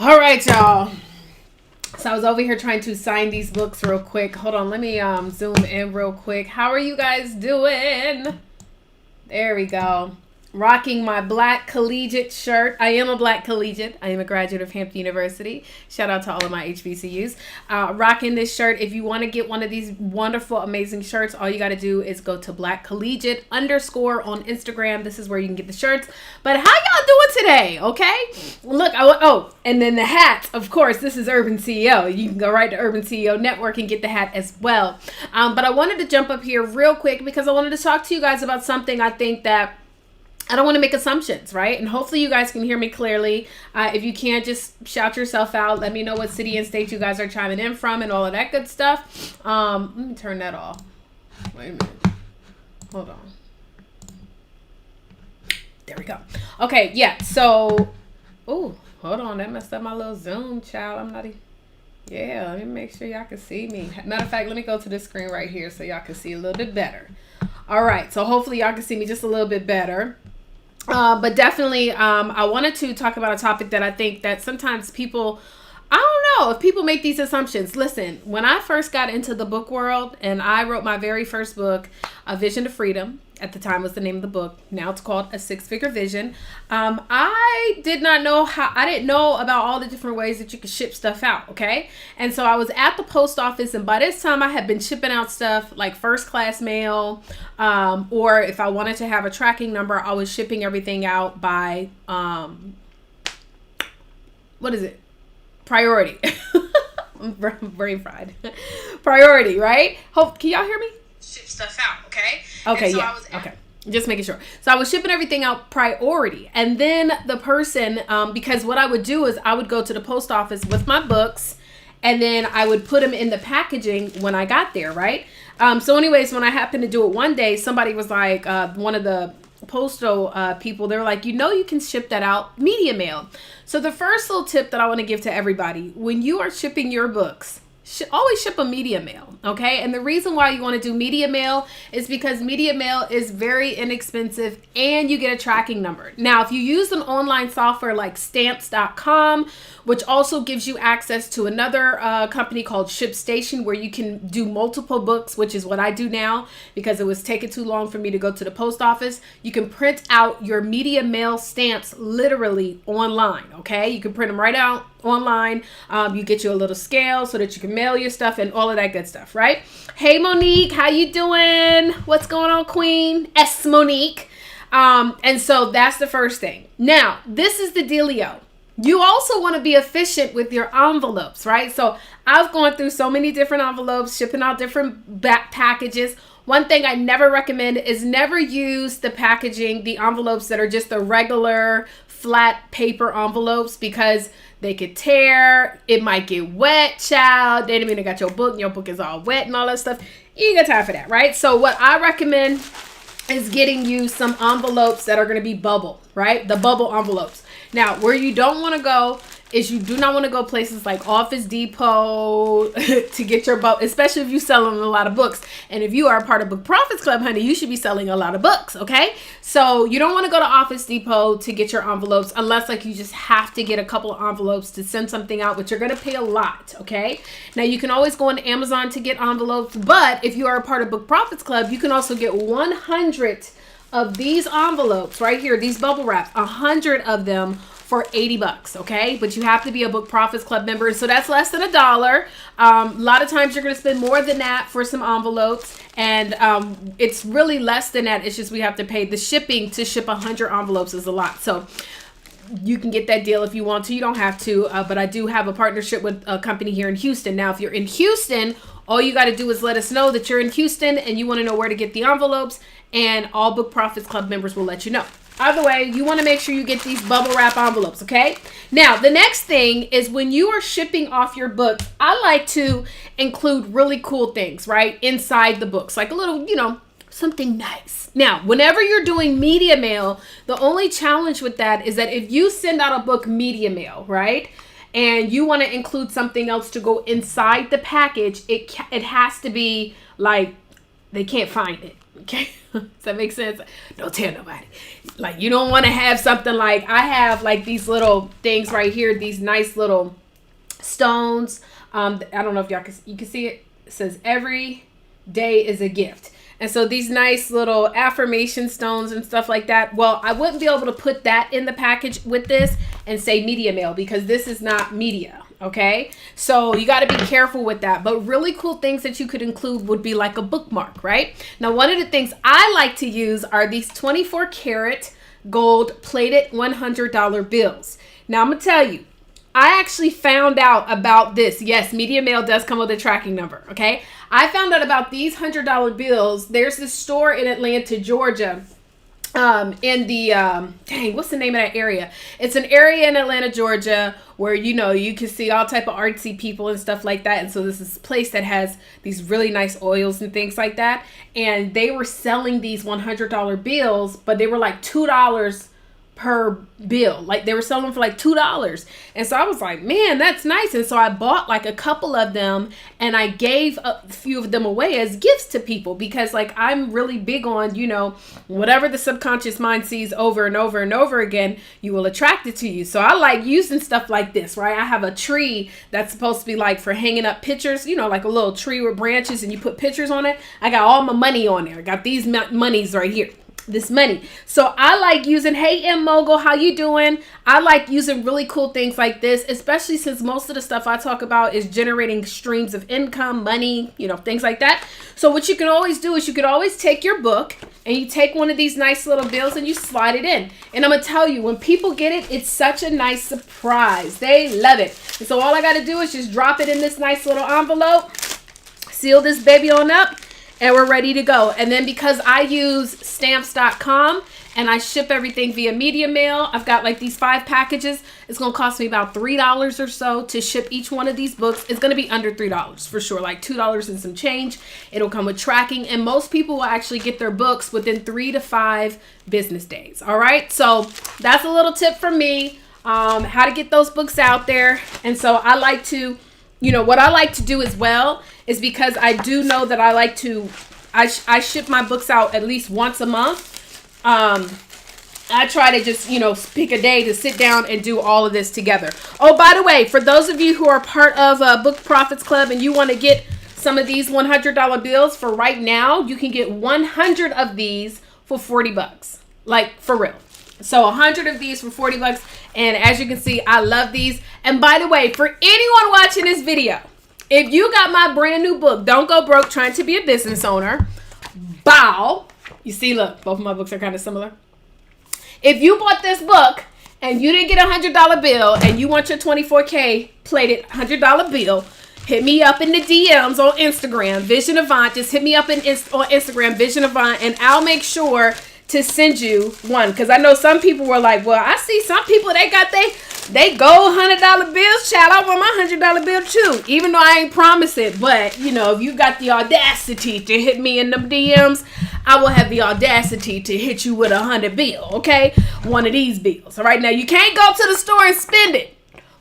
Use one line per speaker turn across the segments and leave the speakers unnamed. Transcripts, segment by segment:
All right, y'all. So I was over here trying to sign these books real quick. Hold on, let me zoom in real quick. How are you guys doing? There we go. Rocking my black collegiate shirt. I am a black collegiate. I am a graduate of Hampton University. Shout out to all of my HBCUs. Rocking this shirt. If you want to get one of these wonderful, amazing shirts, all you got to do is go to Black Collegiate _ on Instagram. This is where you can get the shirts. But how y'all doing today? Okay. Look, and then the hat. Of course, this is Urban CEO. You can go right to Urban CEO Network and get the hat as well. But I wanted to jump up here real quick because I wanted to talk to you guys about something I think that I don't want to make assumptions, right? And hopefully you guys can hear me clearly. If you can't, just shout yourself out. Let me know what city and state you guys are chiming in from and all of that good stuff. Let me turn that off. Wait a minute. Hold on. There we go. Okay, yeah. So, hold on. That messed up my little Zoom, child. I'm not even... Yeah, let me make sure y'all can see me. Matter of fact, let me go to this screen right here so y'all can see a little bit better. All right. So hopefully y'all can see me just a little bit better. But definitely, I wanted to talk about a topic that I think that sometimes people, I don't know if people make these assumptions. Listen, when I first got into the book world and I wrote my very first book, A Vision to Freedom, at the time was the name of the book. Now it's called A Six-Figure Vision. I didn't know about all the different ways that you could ship stuff out. Okay. And so I was at the post office, and by this time I had been shipping out stuff like first class mail, or if I wanted to have a tracking number, I was shipping everything out by, what is it? Priority. I'm brain fried. Priority, right? Can y'all hear me? Ship stuff out, okay? Okay, so yeah. Okay. Just making sure. So I was shipping everything out priority. And then the person, because what I would do is I would go to the post office with my books, and then I would put them in the packaging when I got there, right? So anyways, when I happened to do it one day, somebody was like, one of the postal people, they were like, you can ship that out media mail. So the first little tip that I want to give to everybody, when you are shipping your books, always ship a media mail, okay? And the reason why you want to do media mail is because media mail is very inexpensive and you get a tracking number. Now, if you use an online software like stamps.com, which also gives you access to another company called ShipStation, where you can do multiple books, which is what I do now because it was taking too long for me to go to the post office. You can print out your media mail stamps literally online, okay? You can print them right out online. You get you a little scale so that you can mail your stuff and all of that good stuff, right? Hey, Monique, how you doing? What's going on, Queen? Monique. And so that's the first thing. Now, this is the dealio. You also want to be efficient with your envelopes, right? So I've gone through so many different envelopes, shipping out different back packages. One thing I never recommend is never use the envelopes that are just the regular flat paper envelopes, because they could tear. It might get wet, child. They didn't even got your book and your book is all wet and all that stuff. You ain't got time for that, right? So what I recommend is getting you some envelopes that are going to be bubble, right? The bubble envelopes. Now, where you don't want to go is you do not want to go places like Office Depot to get your book, especially if you're selling a lot of books. And if you are a part of Book Profits Club, honey, you should be selling a lot of books, okay? So you don't want to go to Office Depot to get your envelopes unless like you just have to get a couple of envelopes to send something out, but you're going to pay a lot, okay? Now, you can always go on Amazon to get envelopes, but if you are a part of Book Profits Club, you can also get 100 of these envelopes right here, these bubble wraps, 100 of them for $80, okay? But you have to be a Book Profits Club member, so that's less than $1. A lot of times you're going to spend more than that for some envelopes, and it's really less than that. It's just we have to pay the shipping to ship 100 envelopes is a lot. So you can get that deal if you want to. You don't have to, but I do have a partnership with a company here in Houston. Now, if you're in Houston, all you got to do is let us know that you're in Houston and you want to know where to get the envelopes, and all Book Profits Club members will let you know. Either way, you want to make sure you get these bubble wrap envelopes, okay? Now, the next thing is when you are shipping off your book, I like to include really cool things, right, inside the books, like a little, something nice. Now, whenever you're doing media mail, the only challenge with that is that if you send out a book media mail, right, and you want to include something else to go inside the package, it has to be like they can't find it. Okay. Does that make sense? Don't tell nobody. Like, you don't want to have something like, I have like these little things right here, these nice little stones. I don't know if you can see it. It says every day is a gift. And so these nice little affirmation stones and stuff like that. Well, I wouldn't be able to put that in the package with this and say media mail, because this is not media. Okay, so you got to be careful with that. But really cool things that you could include would be like a bookmark, right? Now, one of the things I like to use are these 24 karat gold plated $100 bills. Now, I'm going to tell you, I actually found out about this. Yes, media mail does come with a tracking number. Okay, I found out about these $100 bills. There's this store in Atlanta, Georgia. In the what's the name of that area? It's an area in Atlanta, Georgia, where you can see all type of artsy people and stuff like that. And so this is a place that has these really nice oils and things like that. And they were selling these $100 bills, but they were like $2 per bill. Like, they were selling them for like $2. And so I was like, man, that's nice. And so I bought like a couple of them, and I gave a few of them away as gifts to people, because like, I'm really big on, whatever the subconscious mind sees over and over and over again, you will attract it to you. So I like using stuff like this, right? I have a tree that's supposed to be like for hanging up pictures, like a little tree with branches, and you put pictures on it. I got all my money on there. I got these monies right here. This money. So I like using, hey M Mogul, how you doing? I like using really cool things like this, especially since most of the stuff I talk about is generating streams of income, money, things like that. So what you can always do is you could always take your book and you take one of these nice little bills and you slide it in. And I'm gonna tell you, when people get it, it's such a nice surprise. They love it. And so all I gotta do is just drop it in this nice little envelope, seal this baby on up, and we're ready to go. And then because I use stamps.com and I ship everything via media mail, I've got like these 5 packages. It's going to cost me about $3 or so to ship each one of these books. It's going to be under $3 for sure, like $2 and some change. It'll come with tracking, and most people will actually get their books within 3 to 5 business days. All right. So that's a little tip from me, how to get those books out there. And so I like to, what I like to do as well is, because I do know that I like to, I ship my books out at least once a month. I try to just, pick a day to sit down and do all of this together. Oh, by the way, for those of you who are part of Book Profits Club and you want to get some of these $100 bills, for right now, you can get 100 of these for $40. Like, for real. So 100 of these for $40. And as you can see, I love these. And by the way, for anyone watching this video, if you got my brand new book, Don't Go Broke Trying to Be a Business Owner, bow. You see, look, both of my books are kind of similar. If you bought this book and you didn't get a $100 bill and you want your 24K plated $100 bill, hit me up in the DMs on Instagram, Vision Avant. Just hit me up on Instagram, Vision Avant, and I'll make sure to send you one. Because I know some people were like, well, I see some people, they gold $100 bills. Child, I want my $100 bill too. Even though I ain't promised it. But, if you got the audacity to hit me in them DMs, I will have the audacity to hit you with a $100 bill, okay? One of these bills. All right, now you can't go to the store and spend it,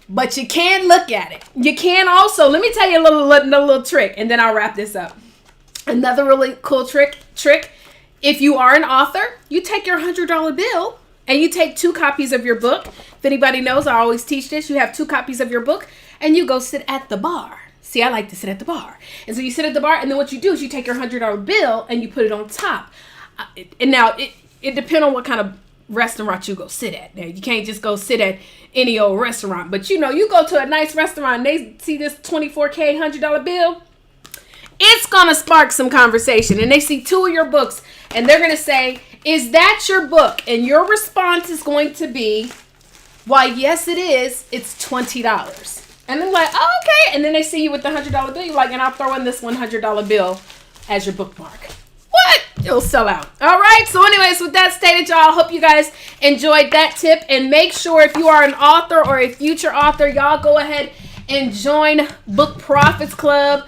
but you can look at it. You can also, let me tell you a little trick, and then I'll wrap this up. Another really cool trick. If you are an author, you take your $100 bill and you take 2 copies of your book. If anybody knows, I always teach this. You have 2 copies of your book and you go sit at the bar. See, I like to sit at the bar. And so you sit at the bar, and then what you do is you take your $100 bill and you put it on top. And now it depends on what kind of restaurant you go sit at. Now, you can't just go sit at any old restaurant. But you go to a nice restaurant and they see this 24K $100 bill. It's going to spark some conversation. And they see 2 of your books and they're going to say, is that your book? And your response is going to be, why, yes, it is. It's $20. And they're like, oh, okay. And then they see you with the $100 bill. You're like, and I'll throw in this $100 bill as your bookmark. What? It'll sell out. All right. So anyways, with that stated, y'all, hope you guys enjoyed that tip. And make sure, if you are an author or a future author, y'all go ahead and join Book Profits Club.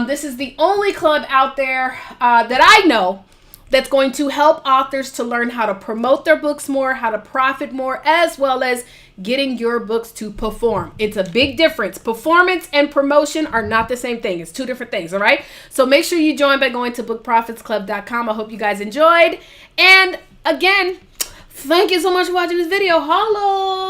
This is the only club out there that I know that's going to help authors to learn how to promote their books more, how to profit more, as well as getting your books to perform. It's a big difference. Performance and promotion are not the same thing. It's two different things, all right? So make sure you join by going to bookprofitsclub.com. I hope you guys enjoyed. And again, thank you so much for watching this video. Holla!